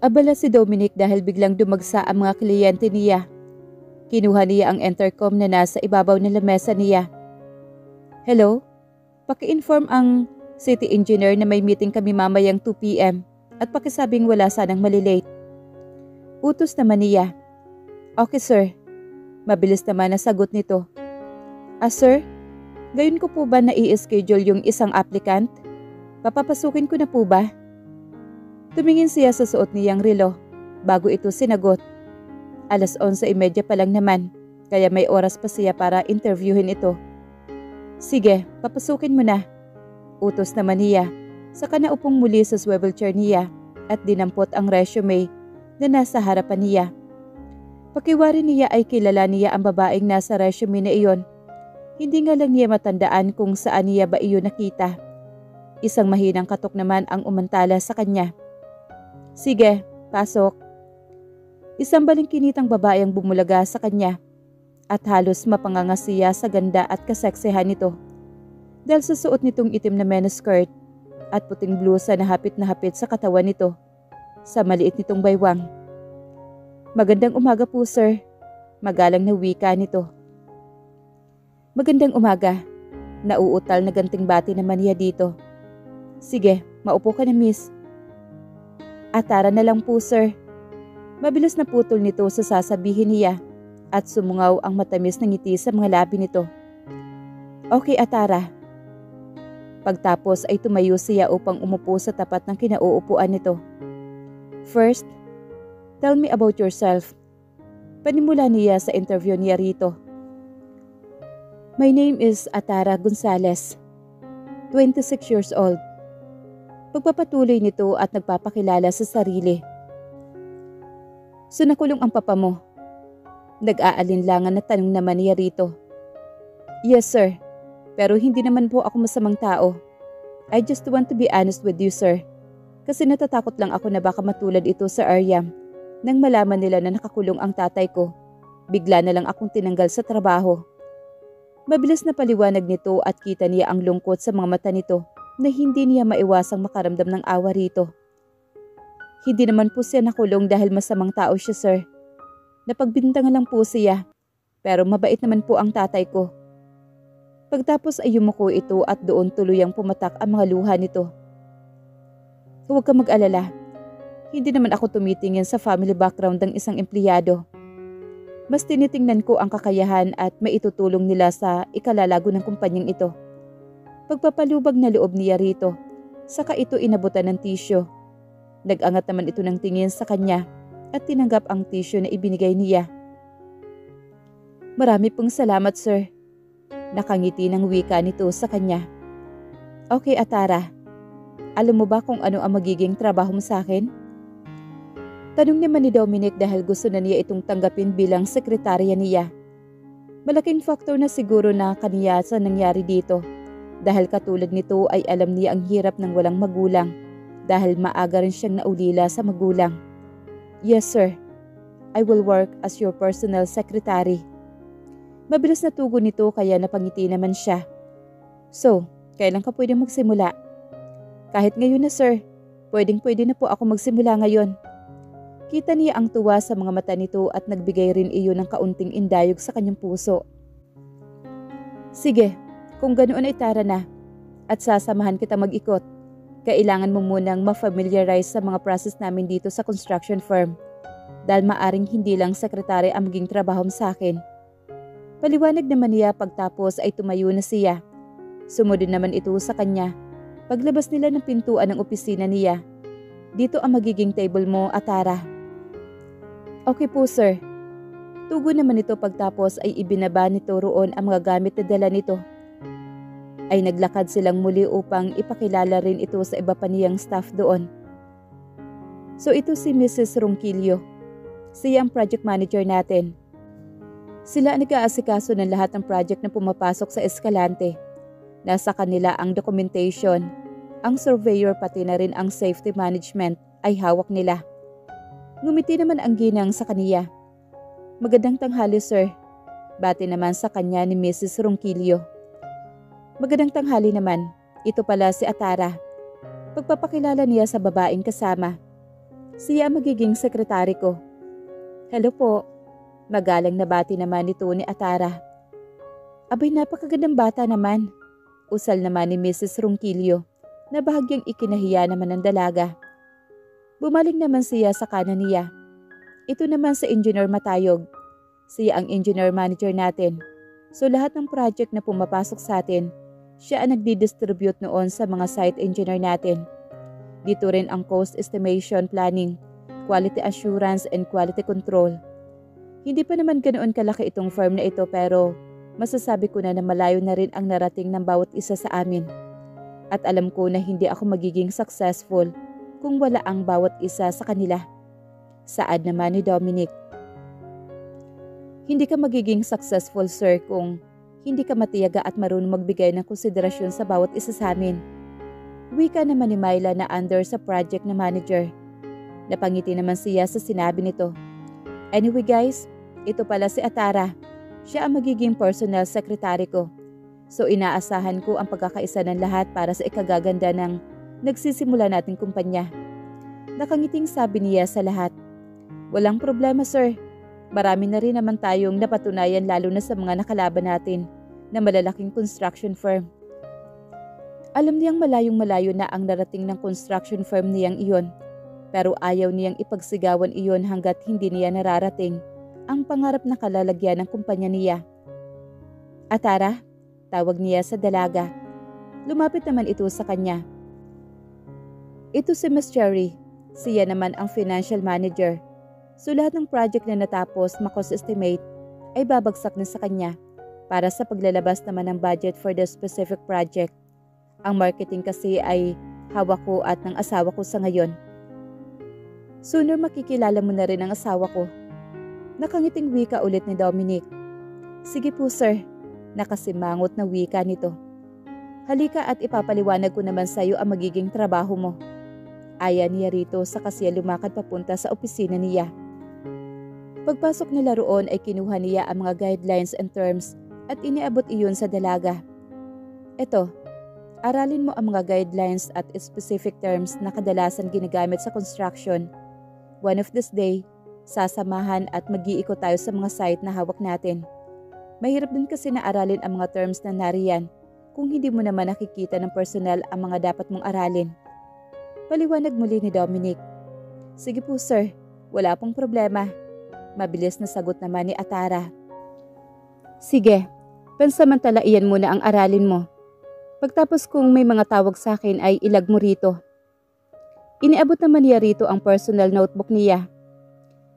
Abala si Dominic dahil biglang dumagsa ang mga kliyente niya. Kinuha niya ang intercom na nasa ibabaw ng lamesa niya. Hello? Paki-inform ang city engineer na may meeting kami mamayang 2 p.m. at pakisabing wala sanang malilate. Utos naman niya. Okay sir. Mabilis naman ang sagot nito. Sir? Gayon ko po ba na i-schedule yung isang applicant? Papapasukin ko na po ba? Tumingin siya sa suot niyang relo bago ito sinagot. 11:30 pa lang naman, kaya may oras pa siya para interviewin ito. Sige, papasukin mo na. Utos naman niya. Saka naupong muli sa swivel chair niya at dinampot ang resume na nasa harapan niya. Pakiwari niya ay kilala niya ang babaeng nasa resume na iyon. Hindi nga lang niya matandaan kung saan niya ba iyon nakita. Isang mahinang katok naman ang umantala sa kanya. Sige, pasok. Isang balingkinitang babae ang bumulaga sa kanya at halos mapangangasiya sa ganda at kaseksihan nito dahil sa suot nitong itim na miniskirt at puting blusa na hapit sa katawan nito sa maliit nitong baywang. Magandang umaga po sir, magalang na wika nito. Magandang umaga, nauutal na ganting bati naman niya dito. Sige, maupo ka na miss. Atara na lang po sir. Mabilis na putol nito sa sasabihin niya at sumungaw ang matamis na ngiti sa mga labi nito. Okay Atara. Pagtapos ay tumayo siya upang umupo sa tapat ng kinauupuan nito. First, tell me about yourself. Panimula niya sa interview niya rito. My name is Atara Gonzalez, 26 years old. Pagpapatuloy nito at nagpapakilala sa sarili. So nakulong ang papa mo? Nag-aalinlangan na tanong naman niya rito. Yes sir, pero hindi naman po ako masamang tao. I just want to be honest with you sir. Kasi natatakot lang ako na baka matulad ito sa Aryam. Nang malaman nila na nakakulong ang tatay ko, bigla na lang akong tinanggal sa trabaho. Mabilis na paliwanag nito at kita niya ang lungkot sa mga mata nito na hindi niya maiwasang makaramdam ng awa rito. Hindi naman po siya nakulong dahil masamang tao siya sir. Napagbintangan lang po siya, pero mabait naman po ang tatay ko. Pagtapos ay yumuko ito at doon tuluyang pumatak ang mga luha nito. Huwag ka mag-alala. Hindi naman ako tumitingin sa family background ng isang empleyado. Mas tinitingnan ko ang kakayahan at maitutulong nila sa ikalalago ng kumpanyang ito. Pagpapalubag na loob niya rito, saka ito inabutan ng tisyo. Nag-angat naman ito ng tingin sa kanya at tinanggap ang tisyo na ibinigay niya. Marami pong salamat sir. Nakangiti ng wika nito sa kanya. Okay Atara, alam mo ba kung ano ang magiging trabaho mo sa akin? Tanong naman ni Dominic dahil gusto na niya itong tanggapin bilang sekretarya niya. Malaking faktor na siguro na kaniya sa nangyari dito dahil katulad nito ay alam niya ang hirap ng walang magulang dahil maaga rin siyang naulila sa magulang. Yes sir, I will work as your personal secretary. Mabilis na tugon nito kaya napangiti naman siya. So, kailan ka pwede magsimula? Kahit ngayon na sir, pwede na po ako magsimula ngayon. Kita niya ang tuwa sa mga mata nito at nagbigay rin iyon ng kaunting indayog sa kanyang puso. Sige, kung ganoon ay tara na at sasamahan kita mag-ikot. Kailangan mo munang ma-familiarize sa mga process namin dito sa construction firm dahil maaring hindi lang sekretary ang maging trabaho sa akin. Paliwanag naman niya pagtapos ay tumayo na siya. Sumunod naman ito sa kanya. Paglabas nila ng pintuan ng opisina niya. Dito ang magiging table mo, Atara. Okay po sir. Tugon naman ito pagtapos ay ibinaba nito roon ang mga gamit na dala nito. Ay naglakad silang muli upang ipakilala rin ito sa iba pa niyang staff doon. So ito si Mrs. Ronquillo. Siya ang project manager natin. Sila ang nag-aasikaso ng lahat ng project na pumapasok sa Escalante. Nasa kanila ang documentation, ang surveyor pati na rin ang safety management ay hawak nila. Ngumiti naman ang ginang sa kaniya. Magandang tanghali sir. Bati naman sa kanya ni Mrs. Ronquillo. Magandang tanghali naman. Ito pala si Atara. Pagpapakilala niya sa babaeng kasama. Siya ang magiging sekretary ko. Hello po. Magalang na bati naman nito ni Atara. Abay, napakagandang bata naman. Usal naman ni Mrs. Ronquillo na bahagyang ikinahiya naman ng dalaga. Bumaling naman siya sa kanan niya. Ito naman sa Engineer Matayog. Siya ang engineer manager natin. So lahat ng project na pumapasok sa atin, siya ang nagdi-distribute noon sa mga site engineer natin. Dito rin ang cost estimation planning, quality assurance and quality control. Hindi pa naman ganoon kalaki itong firm na ito pero masasabi ko na malayo na rin ang narating ng bawat isa sa amin. At alam ko na hindi ako magiging successful kung wala ang bawat isa sa kanila. Saad naman ni Dominic. Hindi ka magiging successful, sir, kung hindi ka matiyaga at marunong magbigay ng konsiderasyon sa bawat isa sa amin. Wika naman ni Myla na under sa project na manager. Napangiti naman siya sa sinabi nito. Anyway guys, ito pala si Atara. Siya ang magiging personal secretary ko. So inaasahan ko ang pagkakaisa ng lahat para sa ikagaganda ng nagsisimula nating kumpanya. Nakangiting sabi niya sa lahat. Walang problema, sir. Marami na rin naman tayong napatunayan lalo na sa mga nakalaban natin na malalaking construction firm. Alam niyang malayong-malayo na ang narating ng construction firm niyang iyon. Pero ayaw niyang ipagsigawan iyon hanggat hindi niya nararating ang pangarap na kalalagyan ng kumpanya niya. Atara, tawag niya sa dalaga. Lumapit naman ito sa kanya. Ito si Miss Cherry. Siya naman ang financial manager. So lahat ng project na natapos ma-cost estimate ay babagsak na sa kanya para sa paglalabas naman ng budget for the specific project. Ang marketing kasi ay hawak ko at ng asawa ko sa ngayon. Sooner makikilala mo na rin ang asawa ko. Nakangiting wika ulit ni Dominic. Sige po sir, nakasimangot na wika nito. Halika at ipapaliwanag ko naman sa iyo ang magiging trabaho mo. Aya niya rito sa siya lumakad papunta sa opisina niya. Pagpasok nila roon ay kinuha niya ang mga guidelines and terms at iniabot iyon sa dalaga. Eto, aralin mo ang mga guidelines at specific terms na kadalasan ginagamit sa construction. One of this day, sasamahan at mag-iikot tayo sa mga site na hawak natin. Mahirap din kasi na aralin ang mga terms na nariyan kung hindi mo naman nakikita ng personal ang mga dapat mong aralin. Paliwanag muli ni Dominic. Sige po sir, wala pong problema. Mabilis na sagot naman ni Atara. Sige, pansamantala iyan muna ang aralin mo. Pagtapos kung may mga tawag sa akin ay ilag mo rito. Iniabot naman niya rito ang personal notebook niya.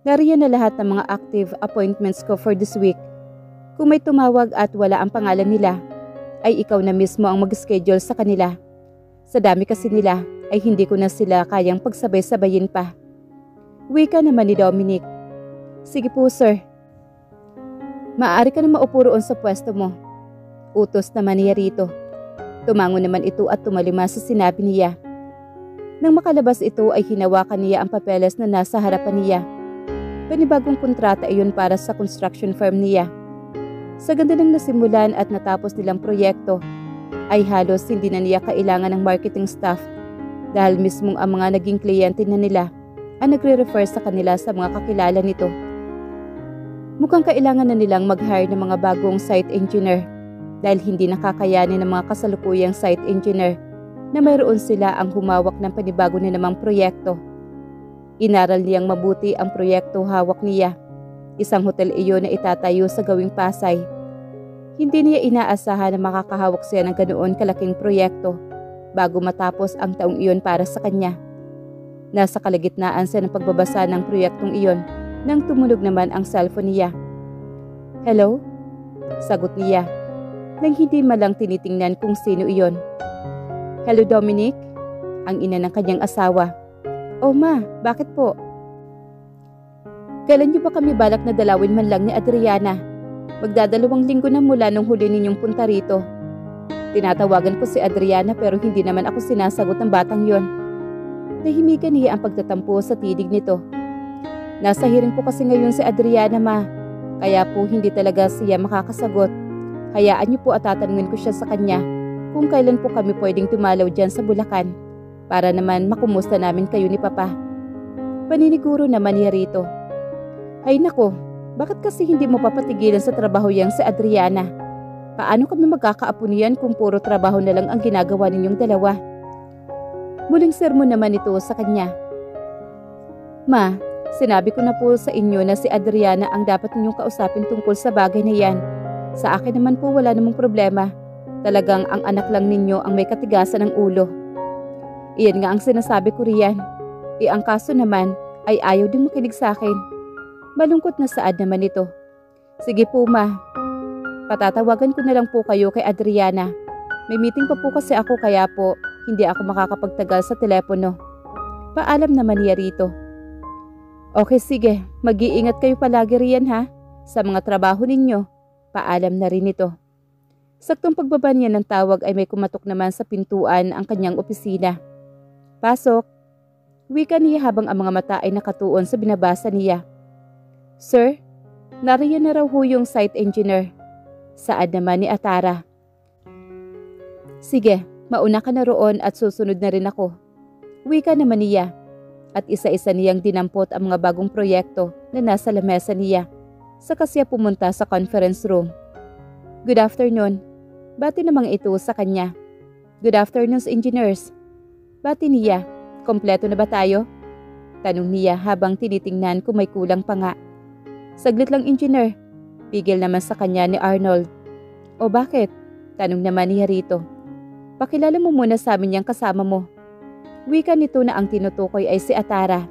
Nariyan na lahat ng mga active appointments ko for this week. Kung may tumawag at wala ang pangalan nila, ay ikaw na mismo ang mag-schedule sa kanila. Sa dami kasi nila, ay hindi ko na sila kayang pagsabay-sabayin pa. Wika naman ni Dominic. Sige po sir. Maaari ka na maupo roon sa pwesto mo. Utos naman niya rito. Tumango naman ito at tumalima sa sinabi niya. Nang makalabas ito ay hinawakan niya ang papeles na nasa harapan niya. Panibagong kontrata iyon para sa construction firm niya. Sa ganda ng nasimulan at natapos nilang proyekto, ay halos hindi na niya kailangan ng marketing staff dahil mismong ang mga naging kliyente na nila ang nagre-refer sa kanila sa mga kakilala nito. Mukhang kailangan na nilang mag-hire ng mga bagong site engineer dahil hindi nakakayanin ng mga kasalukuyang site engineer na mayroon sila ang humawak ng panibago na namang proyekto. Inaral niyang mabuti ang proyekto hawak niya. Isang hotel iyon na itatayo sa gawing Pasay. Hindi niya inaasahan na makakahawak siya ng ganoon kalaking proyekto bago matapos ang taong iyon para sa kanya. Nasa kalagitnaan siya ng pagbabasa ng proyektong iyon nang tumunog naman ang cellphone niya. Hello? Sagot niya nang hindi malang tinitingnan kung sino iyon. Hello Dominic? Ang ina ng kanyang asawa. Oh ma, bakit po? Kailan niyo ba kami balak na dalawin man lang ni Adriana? Magdadalawang linggo na mula nung huli ninyong punta rito. Tinatawagan ko si Adriana pero hindi naman ako sinasagot ng batang yon. Nahimikan niya ang pagtatampo sa tidig nito. Nasa hearing po kasi ngayon si Adriana ma, kaya po hindi talaga siya makakasagot. Hayaan niyo po at tatanungin ko siya sa kanya kung kailan po kami pwedeng tumalaw dyan sa Bulacan para naman makumusta namin kayo ni Papa. Paniniguro naman niya rito. Ay nako, bakit kasi hindi mo papatigilan sa trabaho yang si Adriana? Paano kami magkakaapo niyan kung puro trabaho na lang ang ginagawa ninyong dalawa? Muling sermon naman ito sa kanya. Ma, sinabi ko na po sa inyo na si Adriana ang dapat ninyong kausapin tungkol sa bagay na yan. Sa akin naman po wala namang problema. Talagang ang anak lang ninyo ang may katigasan ng ulo. Iyan nga ang sinasabi ko riyan. Ang kaso naman ay ayaw ding makinig sa akin. Malungkot na saad naman ito. Sige po ma, patatawagan ko na lang po kayo kay Adriana. May meeting pa po kasi ako kaya po hindi ako makakapagtagal sa telepono. Paalam naman niya rito. Okay sige, mag-iingat kayo palagi riyan ha. Sa mga trabaho ninyo, paalam na rin ito. Saktong pagbaba niya ng tawag ay may kumatok naman sa pintuan ang kanyang opisina. Pasok. Wika niya habang ang mga mata ay nakatuon sa binabasa niya. Sir, nariyan na raw ho yung site engineer. Saad naman ni Atara. Sige, mauna ka na roon at susunod na rin ako. Wika naman niya. At isa-isa niyang dinampot ang mga bagong proyekto na nasa lamesa niya. Saka siya pumunta sa conference room. Good afternoon. Bati namang ito sa kanya. Good afternoon sa engineers. Bati niya. Kompleto na ba tayo? Tanong niya habang tinitingnan kung may kulang pa nga. Saglit lang engineer. Pigil naman sa kanya ni Arnold. O bakit? Tanong naman niya rito. Pakilala mo muna sa amin yung kasama mo. Wika nito na ang tinutukoy ay si Atara.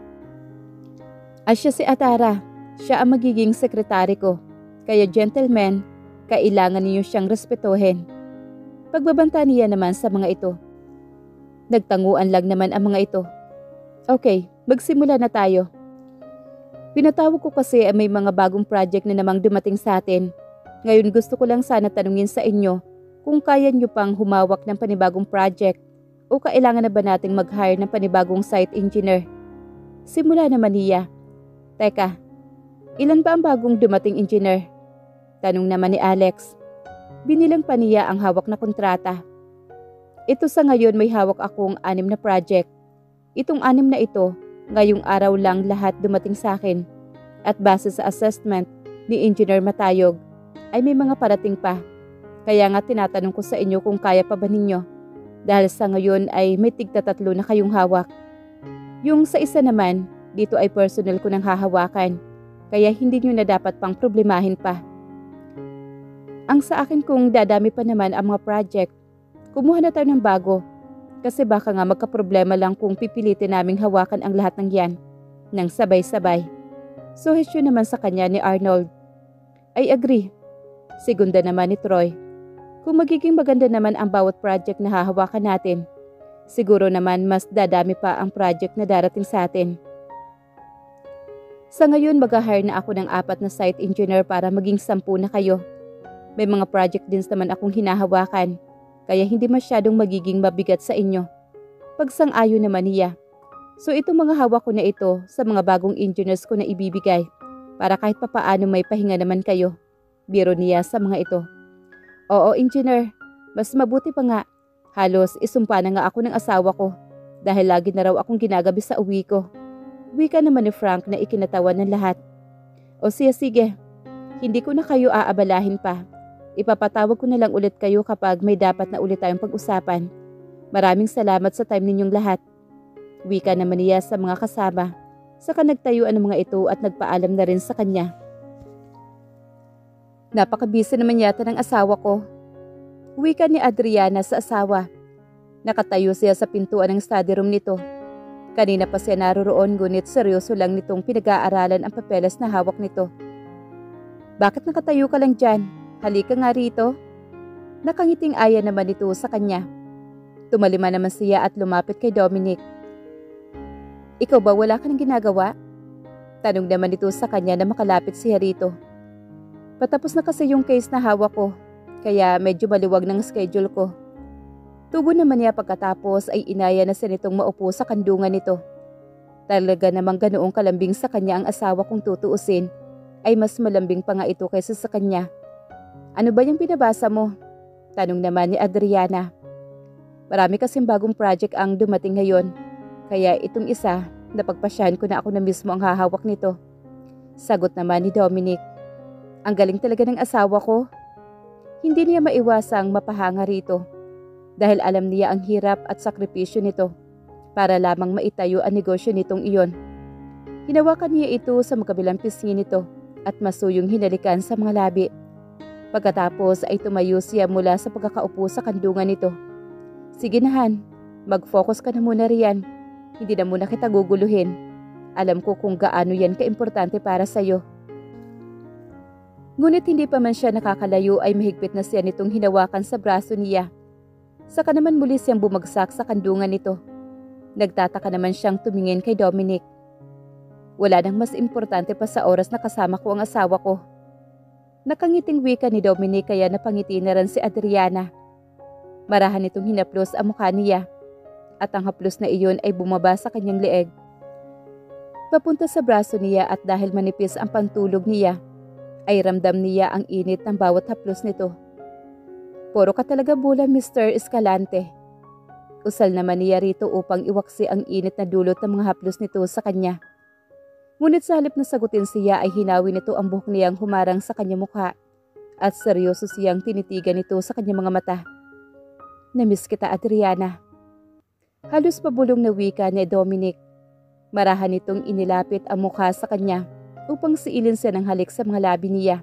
Siya si Atara. Siya ang magiging sekretary ko. Kaya gentlemen, kailangan niyo siyang respetuhin. Pagbabanta niya naman sa mga ito. Nagtanguan lang naman ang mga ito. Okay, magsimula na tayo. Pinatawag ko kasi may mga bagong project na namang dumating sa atin. Ngayon gusto ko lang sana tanungin sa inyo kung kaya nyo pang humawak ng panibagong project o kailangan na ba nating mag-hire ng panibagong site engineer. Simula naman niya. Teka, ilan ba ang bagong dumating engineer? Tanong naman ni Alex. Binilang pa niya ang hawak na kontrata. Ito sa ngayon may hawak akong 6 na project. Itong 6 na ito, ngayong araw lang lahat dumating sa akin. At base sa assessment ni Engineer Matayog, ay may mga parating pa. Kaya nga tinatanong ko sa inyo kung kaya pa ba ninyo. Dahil sa ngayon ay may tig-3 na kayong hawak. Yung sa isa naman, dito ay personal ko nang hahawakan. Kaya hindi nyo na dapat pang problemahin pa. Ang sa akin kung dadami pa naman ang mga project, kumuha na tayo ng bago. Kasi baka nga magkaproblema lang kung pipilitin naming hawakan ang lahat ng yan nang sabay-sabay. Suhestyon naman sa kanya ni Arnold. I agree. Segunda naman ni Troy. Kung magiging maganda naman ang bawat project na hahawakan natin, siguro naman mas dadami pa ang project na darating sa atin. Sa ngayon mag-hire na ako ng 4 na site engineer para maging 10 na kayo. May mga project din naman akong hinahawakan. Kaya hindi masyadong magiging mabigat sa inyo. Pagsang-ayon naman niya. So itong mga hawak ko na ito sa mga bagong engineers ko na ibibigay para kahit papaano may pahinga naman kayo. Biro niya sa mga ito. Oo engineer, mas mabuti pa nga. Halos isumpa na nga ako ng asawa ko dahil lagi na raw akong ginagabi sa uwi ko. Wika naman ni Frank na ikinatawa ng lahat. O siya sige, hindi ko na kayo aabalahin pa. Ipapatawag ko na lang ulit kayo kapag may dapat na ulit tayong pag-usapan. Maraming salamat sa time ninyong lahat. Wika naman niya sa mga kasama. Saka nagtayuan ng mga ito at nagpaalam na rin sa kanya. Napakabisi naman yata ng asawa ko. Wika ni Adriana sa asawa. Nakatayo siya sa pintuan ng study room nito. Kanina pa siya naroroon ngunit seryoso lang nitong pinag-aaralan ang papeles na hawak nito. Bakit nakatayo ka lang dyan? Halika nga rito. Nakangiting aya naman ito sa kanya. Tumalima naman siya at lumapit kay Dominic. Ikaw ba wala ka nang ginagawa? Tanong naman ito sa kanya na makalapit siya rito. Patapos na kasi yung case na hawak ko, kaya medyo maliwag ng schedule ko. Tugon naman niya pagkatapos ay inaya na siya nitong maupo sa kandungan nito. Talaga namang ganoong kalambing sa kanya ang asawa kong tutuusin, ay mas malambing pa nga ito kaysa sa kanya. Ano ba yung pinabasa mo? Tanong naman ni Adriana. Marami kasing bagong project ang dumating ngayon. Kaya itong isa, Napagpasyahan ko na ako na mismo ang hahawak nito. Sagot naman ni Dominic. Ang galing talaga ng asawa ko. Hindi niya maiwasang mapahanga rito dahil alam niya ang hirap at sakripisyo nito para lamang maitayo ang negosyo nitong iyon. Hinawakan niya ito sa magkabilang pisngi nito at masuyong hinalikan sa mga labi. Pagkatapos ay tumayo siya mula sa pagkakaupo sa kandungan nito. Sige na Han, mag-focus ka na muna riyan. Hindi na muna kita guguluhin. Alam ko kung gaano yan kaimportante para sa'yo. Ngunit hindi pa man siya nakakalayo ay mahigpit na siya nitong hinawakan sa braso niya. Saka naman muli siyang bumagsak sa kandungan nito. Nagtataka naman siyang tumingin kay Dominic. Wala nang mas importante pa sa oras na kasama ko ang asawa ko. Nakangiting wika ni Dominic kaya napangiti na rin si Adriana. Marahan itong hinaplos ang mukha niya at ang haplos na iyon ay bumaba sa kanyang leeg. Papunta sa braso niya at dahil manipis ang pantulog niya, ay ramdam niya ang init ng bawat haplos nito. Puro ka talaga bula, Mr. Escalante. Usal naman niya rito upang iwaksi ang init na dulot ng mga haplos nito sa kanya. Ngunit sa halip na sagutin siya ay hinawi nito ang buhok niyang humarang sa kanyang mukha at seryoso siyang tinitigan nito sa kanyang mga mata. Namiss kita, Adriana. Halos pabulong na wika ni Dominic. Marahan nitong inilapit ang mukha sa kanya upang siilin siya ng halik sa mga labi niya.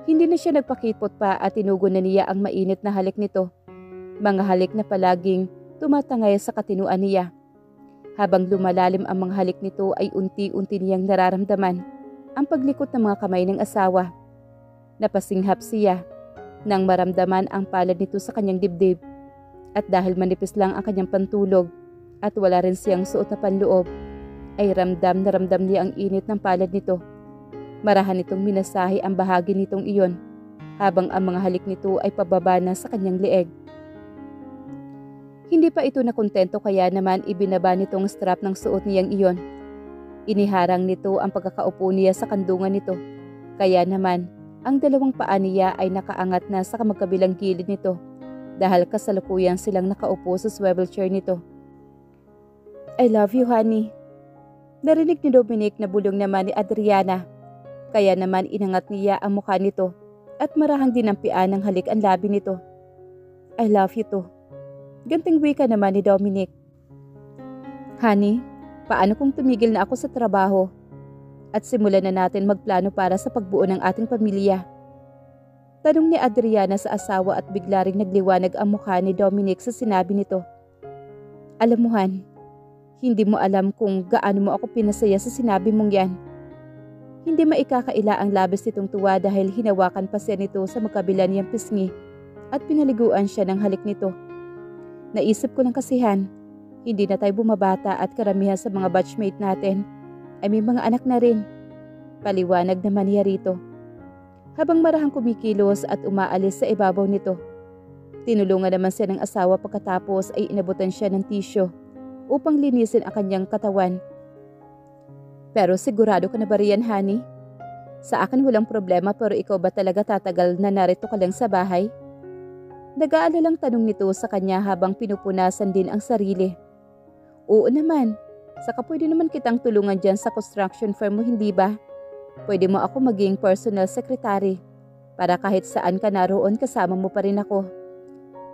Hindi na siya nagpakipot pa at tinugon na niya ang mainit na halik nito. Mga halik na palaging tumatangay sa katinuan niya. Habang lumalalim ang mga halik nito ay unti-unti niyang nararamdaman ang paglikot ng mga kamay ng asawa. Napasinghap siya nang maramdaman ang palad nito sa kanyang dibdib. At dahil manipis lang ang kanyang pantulog at wala rin siyang suot na panloob, ay ramdam na ramdam niya ang init ng palad nito. Marahan nitong minasahe ang bahagi nitong iyon habang ang mga halik nito ay pababa na sa kanyang leeg. Hindi pa ito nakontento kaya naman ibinaba nitong strap ng suot niyang iyon. Iniharang nito ang pagkakaupo niya sa kandungan nito. Kaya naman, ang dalawang paa niya ay nakaangat na sa magkabilang gilid nito dahil kasalukuyan silang nakaupo sa swivel chair nito. I love you, honey. Narinig ni Dominic na bulong naman ni Adriana. Kaya naman inangat niya ang mukha nito at marahang dinampian ng halik ang labi nito. I love you too. Ganting wika naman ni Dominic. Honey, paano kung tumigil na ako sa trabaho at simulan na natin magplano para sa pagbuo ng ating pamilya? Tanong ni Adriana sa asawa at bigla ring nagliwanag ang mukha ni Dominic sa sinabi nito. Alam mo Han, hindi mo alam kung gaano mo ako pinasaya sa sinabi mong yan. Hindi maikakaila ang labis nitong tuwa dahil hinawakan pa siya nito sa magkabila niyang pisngi at pinaliguan siya ng halik nito. Naisip ko lang kasi Han, hindi na tayo bumabata at karamihan sa mga batchmate natin ay may mga anak na rin. Paliwanag naman niya rito. Habang marahang kumikilos at umaalis sa ibabaw nito. Tinulungan naman siya ng asawa pagkatapos ay inabutan siya ng tisyo upang linisin ang kanyang katawan. Pero sigurado ka na ba riyan, honey? Sa akin walang problema pero ikaw ba talaga tatagal na narito ka lang sa bahay? Nag-aalalang tanong nito sa kanya habang pinupunasan din ang sarili. Oo naman, saka pwede naman kitang tulungan dyan sa construction firm mo, hindi ba? Pwede mo ako maging personal secretary para kahit saan ka naroon kasama mo pa rin ako.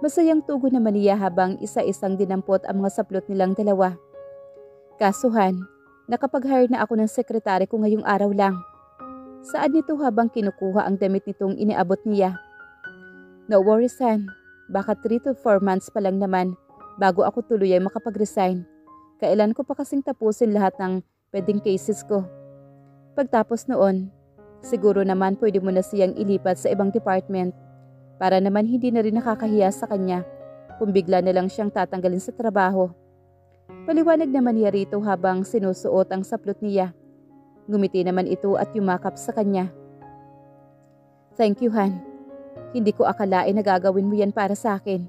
Masayang tugon naman niya habang isa-isang dinampot ang mga saplot nilang dalawa. Kasuhan, nakapag-hire na ako ng sekretary ko ngayong araw lang. Saad nito habang kinukuha ang damit nitong iniabot niya. No worries, Han. Baka 3 to 4 months pa lang naman bago ako tuloy ay makapag-resign. Kailan ko pa kasing tapusin lahat ng pending cases ko. Pagtapos noon, siguro naman pwede mo na siyang ilipat sa ibang department para naman hindi na rin nakakahiya sa kanya kung bigla na lang siyang tatanggalin sa trabaho. Paliwanag naman niya rito habang sinusuot ang saplot niya. Ngumiti naman ito at yumakap sa kanya. Thank you, Han. Hindi ko akalain na gagawin mo yan para sa akin.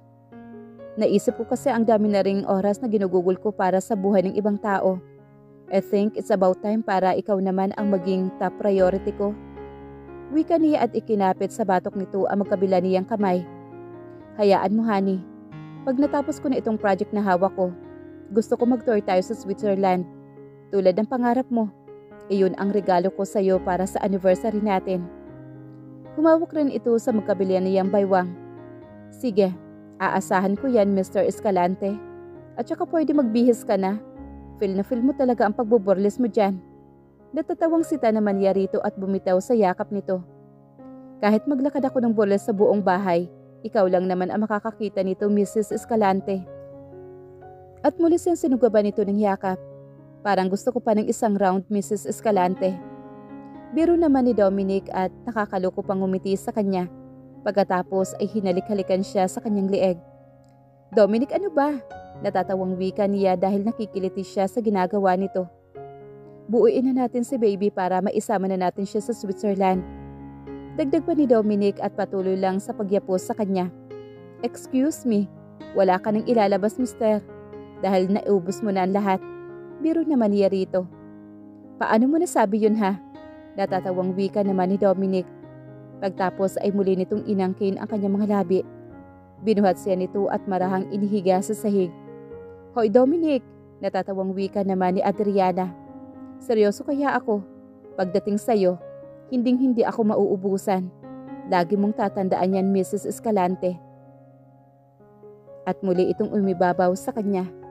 Naisip ko kasi ang dami na ring oras na ginugugol ko para sa buhay ng ibang tao. I think it's about time para ikaw naman ang maging top priority ko. Wika niya at ikinapit sa batok nito ang magkabila niyang kamay. Hayaan mo, honey. Pag natapos ko na itong project na hawak ko, gusto ko mag-tour tayo sa Switzerland Tulad ng pangarap mo, iyon ang regalo ko sa iyo para sa anniversary natin. Humawak rin ito sa magkabilian niyang baywang. Sige, aasahan ko yan, Mr. Escalante. At saka pwede magbihis ka na. Feel na feel mo talaga ang pagboborlis mo dyan. Natatawang sita naman niya rito at bumitaw sa yakap nito. Kahit maglakad ako ng borles sa buong bahay, ikaw lang naman ang makakakita nito, Mrs. Escalante. At muli siyang sinugaban nito ng yakap. Parang gusto ko pa ng isang round, Mrs. Escalante. Biro naman ni Dominic at nakakaloko pang ngumiti sa kanya. Pagkatapos ay hinalik-halikan siya sa kanyang lieg. Dominic, ano ba? Natatawang wika niya dahil nakikiliti siya sa ginagawa nito. Buuin na natin si baby para maisama na natin siya sa Switzerland. Dagdag pa ni Dominic at patuloy lang sa pagyapos sa kanya. Excuse me, wala ka nang ilalabas, mister. Dahil naubos mo na ang lahat. Biro naman niya rito. Paano mo nasabi yun ha? Natatawang wika naman ni Dominic. Pagtapos ay muli nitong inangkin ang kanyang mga labi. Binuhat siya nito at marahang inihiga sa sahig. Hoy Dominic, natatawang wika naman ni Adriana. Seryoso kaya ako? Pagdating sa'yo, hinding-hindi ako mauubusan. Lagi mong tatandaan yan, Mrs. Escalante. At muli itong umibabaw sa kanya.